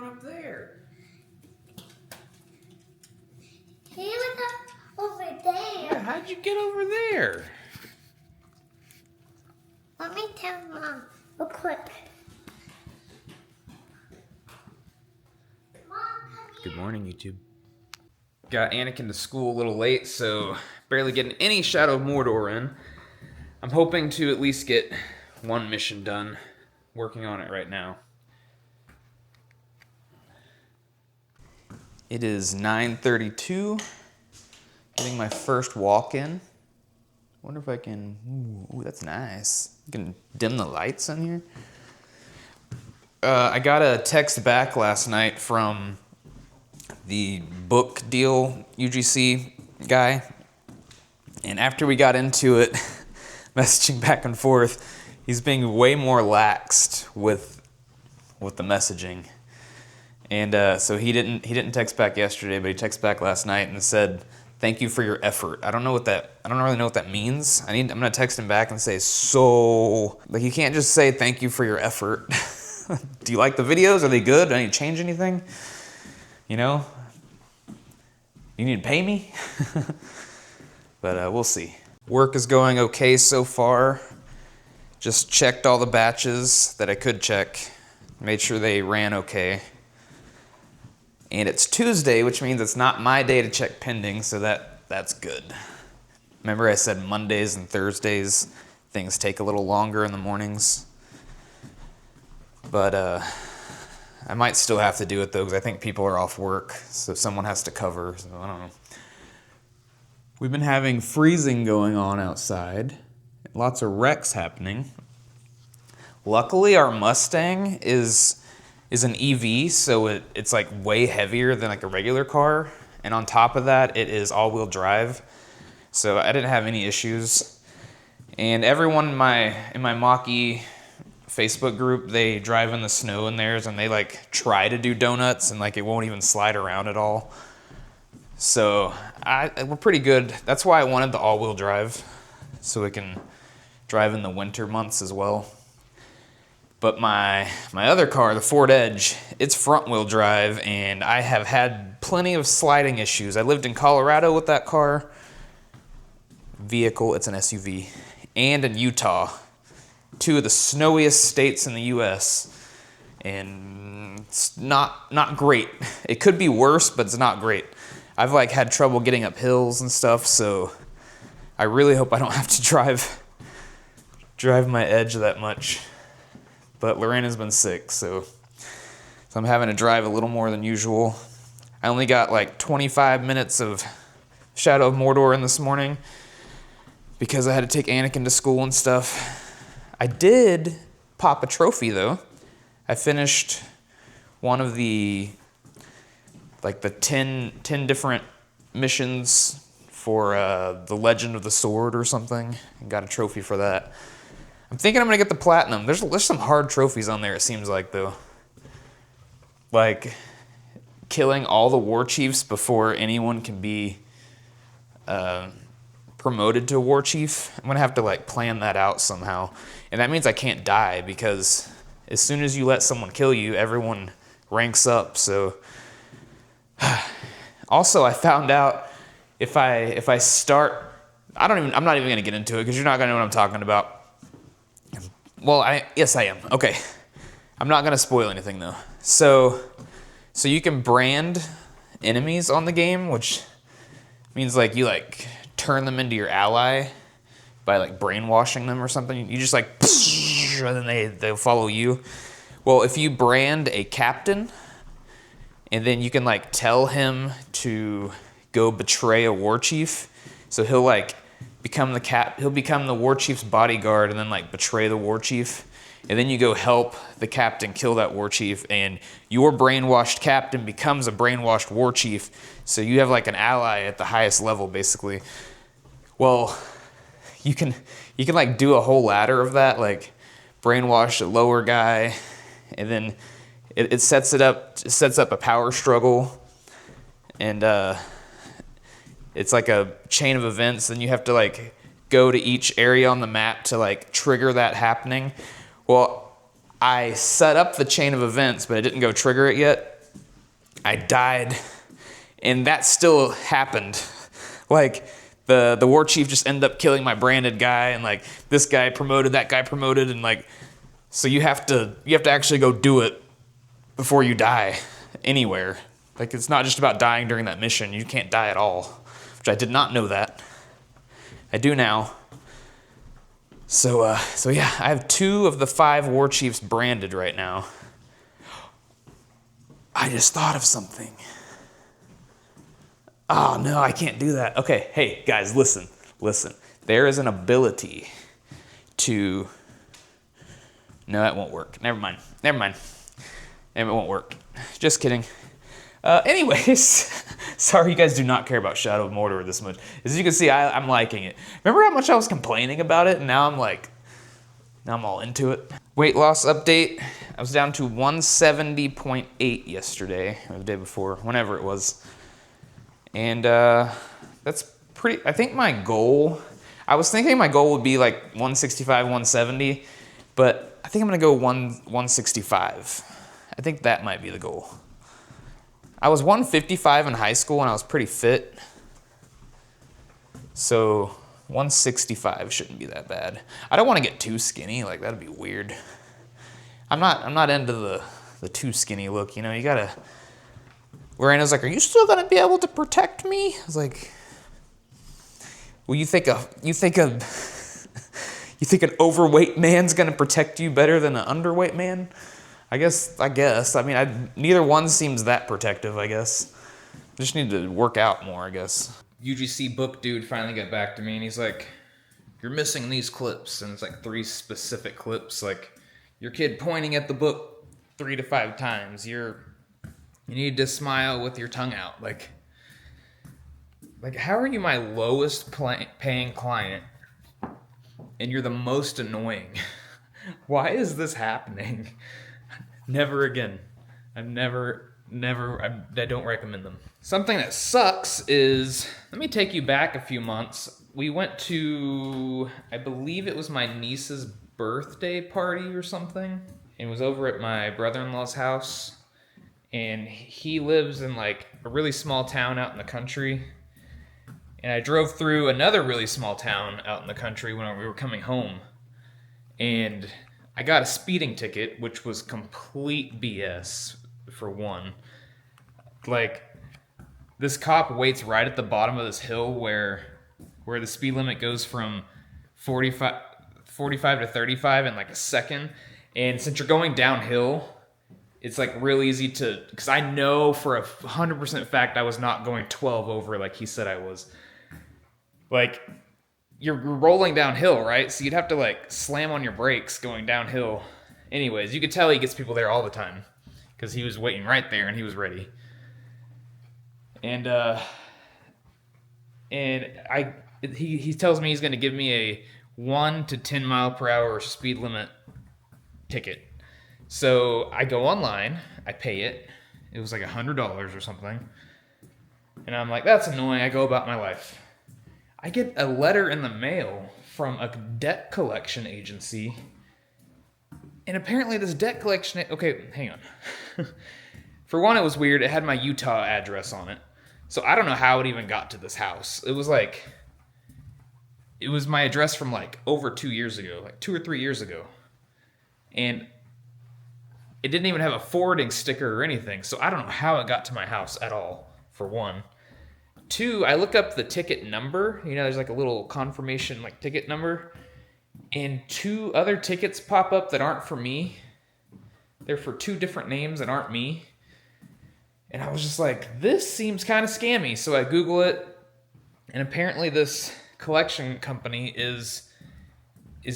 up there? He was over there. Yeah, how'd you get over there? Let me tell Mom real quick. Mom, come Good morning, YouTube. Got Anakin to school a little late, so barely getting any Shadow of Mordor in. I'm hoping to at least get one mission done. Working on it right now. It is 9:32. Getting my first walk in. Wonder if I can. Ooh, that's nice. You can dim the lights in here. I got a text back last night from the book deal UGC guy, and after we got into it, messaging back and forth, he's being way more laxed with the messaging. And so he didn't text back yesterday, but he texted back last night and said, "Thank you for your effort." I don't really know what that means. I'm gonna text him back and say, so like you can't just say thank you for your effort. Do you like the videos? Are they good? Do I need to change anything? You know? You need to pay me? But we'll see. Work is going okay so far. Just checked all the batches that I could check. Made sure they ran okay. And it's Tuesday, which means it's not my day to check pending, so that's good. Remember I said Mondays and Thursdays, things take a little longer in the mornings. But I might still have to do it though, because I think people are off work, so someone has to cover, so I don't know. We've been having freezing going on outside. Lots of wrecks happening. Luckily, our Mustang is an EV, so it's like way heavier than like a regular car. And on top of that, it is all-wheel drive. So I didn't have any issues. And everyone in my Mach-E Facebook group, they drive in the snow in theirs and they like try to do donuts and like it won't even slide around at all. So we're pretty good. That's why I wanted the all-wheel drive, so we can drive in the winter months as well. But my other car, the Ford Edge, it's front-wheel drive, and I have had plenty of sliding issues. I lived in Colorado with that car. Vehicle, it's an SUV. And in Utah, two of the snowiest states in the U.S. And it's not great. It could be worse, but it's not great. I've like had trouble getting up hills and stuff, so I really hope I don't have to drive my Edge that much. But Lorena's been sick, so I'm having to drive a little more than usual. I only got like 25 minutes of Shadow of Mordor in this morning because I had to take Anakin to school and stuff. I did pop a trophy though. I finished one of the 10 different missions for the Legend of the Sword or something, and got a trophy for that. I'm thinking I'm gonna get the platinum. There's some hard trophies on there, it seems like, though. Like killing all the warchiefs before anyone can be promoted to warchief. I'm gonna have to like plan that out somehow. And that means I can't die, because as soon as you let someone kill you, everyone ranks up. So also I found out if I start, I'm not even gonna get into it because you're not gonna know what I'm talking about. Well, yes I am. Okay. I'm not gonna spoil anything though. So you can brand enemies on the game, which means like you like turn them into your ally by like brainwashing them or something. You just like, and then they'll follow you. Well, if you brand a captain, and then you can like tell him to go betray a warchief, so he'll like become the warchief's bodyguard and then like betray the warchief, and then you go help the captain kill that warchief, and your brainwashed captain becomes a brainwashed warchief, so you have like an ally at the highest level basically. Well, you can like do a whole ladder of that, like brainwash a lower guy, and then it sets up a power struggle, and it's like a chain of events, and you have to like go to each area on the map to like trigger that happening. Well, I set up the chain of events, but I didn't go trigger it yet. I died, and that still happened. Like, the war chief just ended up killing my branded guy, and like this guy promoted, that guy promoted, and like, so you have to actually go do it before you die anywhere. Like, it's not just about dying during that mission. You can't die at all, which I did not know that. I do now. So yeah, I have 2 of the 5 war chiefs branded right now. I just thought of something. Oh, no, I can't do that. Okay, hey, guys, listen. There is an ability to... No, that won't work. Never mind. It won't work. Just kidding. Anyways, sorry you guys do not care about Shadow of Mordor this much. As you can see, I'm liking it. Remember how much I was complaining about it, and now I'm all into it? Weight loss update. I was down to 170.8 yesterday, or the day before, whenever it was. And that's pretty, I think my goal, I was thinking my goal would be like 165, 170, but I think I'm gonna go 165. I think that might be the goal. I was 155 in high school and I was pretty fit. So 165 shouldn't be that bad. I don't want to get too skinny, like that'd be weird. I'm not into the too skinny look, you know, you gotta... Lorena's like, are you still gonna be able to protect me? I was like, well, you think an overweight man's gonna protect you better than an underweight man? I guess. I mean, neither one seems that protective, I guess. I just need to work out more, I guess. UGC book dude finally got back to me, and he's like, you're missing these clips. And it's like 3 specific clips, like your kid pointing at the book 3 to 5 times. You need to smile with your tongue out. Like how are you my lowest paying client and you're the most annoying? Why is this happening? Never again. I don't recommend them. Something that sucks is, let me take you back a few months. We went to, I believe it was my niece's birthday party or something. It was over at my brother-in-law's house. And he lives in like a really small town out in the country. And I drove through another really small town out in the country when we were coming home. And I got a speeding ticket, which was complete BS, for one. Like, this cop waits right at the bottom of this hill where the speed limit goes from 45 to 35 in like a second. And since you're going downhill, it's like real easy to, because I know for 100% fact I was not going 12 over like he said I was. Like, you're rolling downhill, right? So you'd have to like slam on your brakes going downhill. Anyways, you could tell he gets people there all the time because he was waiting right there and he was ready. And he tells me he's going to give me a 1 to 10 mile per hour speed limit ticket. So I go online, I pay it. It was like $100 or something. And I'm like, that's annoying. I go about my life. I get a letter in the mail from a debt collection agency. And apparently this debt collection... Okay, hang on. For one, it was weird. It had my Utah address on it. So I don't know how it even got to this house. It was my address from like over 2 years ago. Like 2 or 3 years ago. And it didn't even have a forwarding sticker or anything, so I don't know how it got to my house at all, for one. 2, I look up the ticket number. You know, there's like a little confirmation, like, ticket number. And 2 other tickets pop up that aren't for me. They're for 2 different names that aren't me. And I was just like, this seems kind of scammy. So I Google it, and apparently this collection company is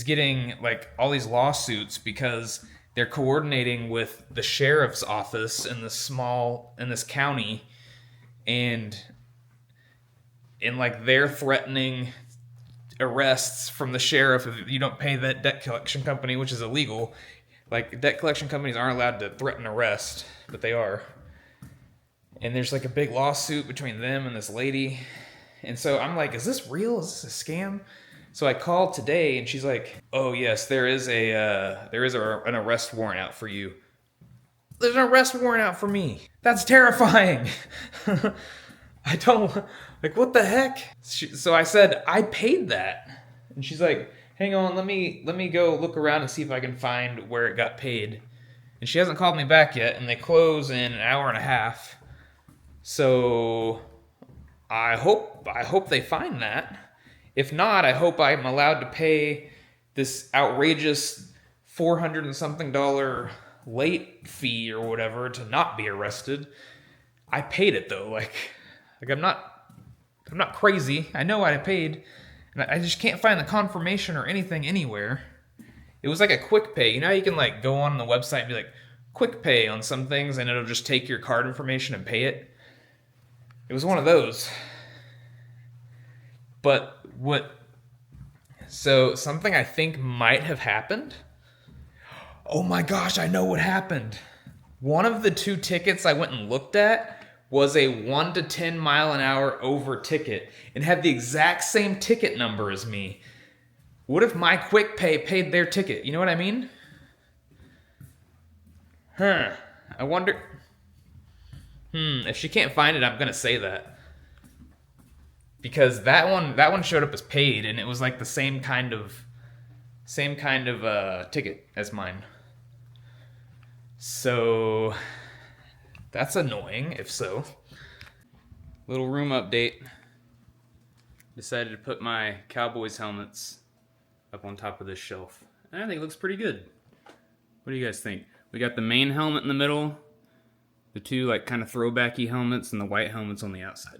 getting, like, all these lawsuits because they're coordinating with the sheriff's office in this county, and like they're threatening arrests from the sheriff if you don't pay that debt collection company, which is illegal. Like, debt collection companies aren't allowed to threaten arrest, but they are. And there's like a big lawsuit between them and this lady. And so I'm like, is this real? Is this a scam? So I called today, and she's like, "Oh yes, there is an arrest warrant out for you." There's an arrest warrant out for me. That's terrifying. I don't, like, what the heck? So I said, I paid that. And she's like, hang on, let me go look around and see if I can find where it got paid. And she hasn't called me back yet, and they close in an hour and a half. So I hope they find that. If not, I hope I'm allowed to pay this outrageous $400 and something late fee or whatever to not be arrested. I paid it though. Like I'm not crazy. I know I paid, and I just can't find the confirmation or anything anywhere. It was like a quick pay. You know how you can like go on the website and be like quick pay on some things, and it'll just take your card information and pay it. It was one of those. But so something I think might have happened. Oh my gosh, I know what happened. One of the 2 tickets I went and looked at was a 1 to 10 mile an hour over ticket and had the exact same ticket number as me. What if my quick pay paid their ticket? You know what I mean? I wonder. If she can't find it, I'm gonna say that. Because that one showed up as paid, and it was like the same kind of ticket as mine. So that's annoying, if so. Little room update. Decided to put my Cowboys helmets up on top of this shelf. And I think it looks pretty good. What do you guys think? We got the main helmet in the middle, the 2 like kind of throwbacky helmets, and the white helmets on the outside.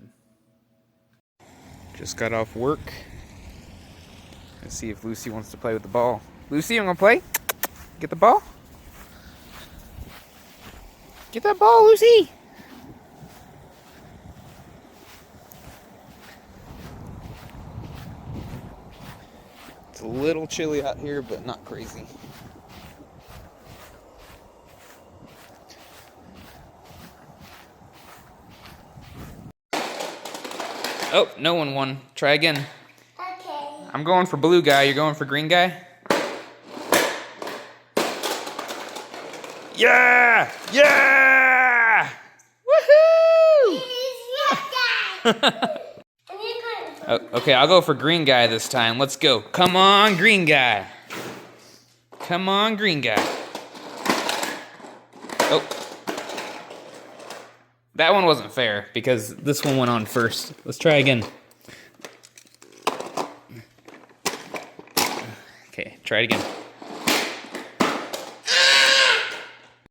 Just got off work. Let's see if Lucy wants to play with the ball. Lucy, you gonna play? Get the ball? Get that ball, Lucy! It's a little chilly out here, but not crazy. Oh, no one won. Try again. Okay. I'm going for blue guy. You're going for green guy? Yeah! Yeah! Woohoo! Oh, okay, I'll go for green guy this time. Let's go. Come on, green guy. Come on, green guy. Oh. That one wasn't fair because this one went on first. Let's try again. Okay, try it again.